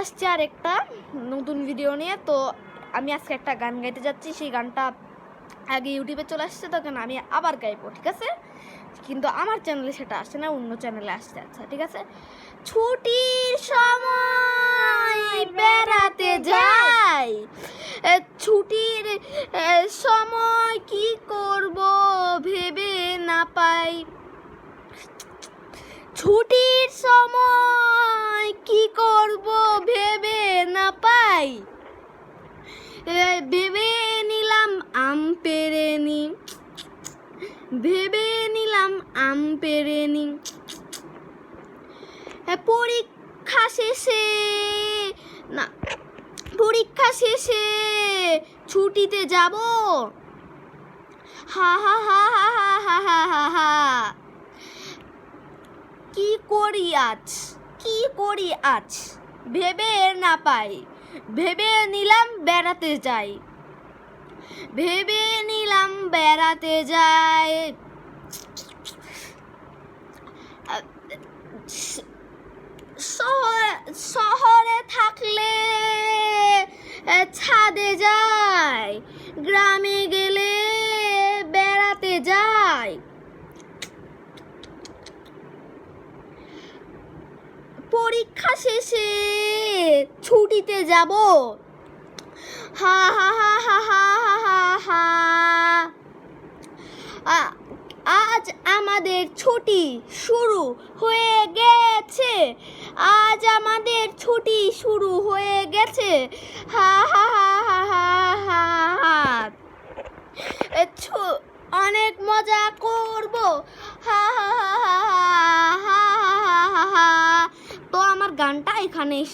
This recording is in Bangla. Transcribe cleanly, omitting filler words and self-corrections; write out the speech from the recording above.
আসছে আর একটা নতুন ভিডিও নিয়ে। তো আমি আজকে একটা গান গাইতে যাচ্ছি, সেই গানটা আগে ইউটিউবে চলে আসছে, তখন আমি আবার গাইবো, ঠিক আছে? কিন্তু আমার চ্যানেলে সেটা আসছে না, অন্য চ্যানেলে আসছে। আচ্ছা ঠিক আছে। ছুটির সময় বেড়াতে যাই, ছুটির সময় কি করব ভেবে না পাই, ছুটির সময় কি করব ভেবে না পাই, ভেবে নিলাম আম পেড়ে নি, ভেবে নিলাম আম পেড়ে নি, পরীক্ষা শেষে না, পরীক্ষা শেষে ছুটিতে যাব, হা হা হা হা হা হা হা হা, কি করি আজ, কি করি আজ ভেবে না পাই, ভেবে নিলাম বেড়াতে যাই, ভেবে নিলাম বেড়াতে যাই, শহরে থাকলে ছাদে যাই, গ্রামে গেলে বেড়াতে যাই, পরীক্ষা শেষে ছুটিতে যাব, হা হা হা হা হা হা হা, আজ আমাদের ছুটি শুরু হয়ে গেছে, আজ আমাদের ছুটি শুরু হয়ে গেছে, হা হা হা হা হা হা হা, অনেক মজা করব, হা হা হা হা হা হা হা হা। তো আমার গানটা এখানে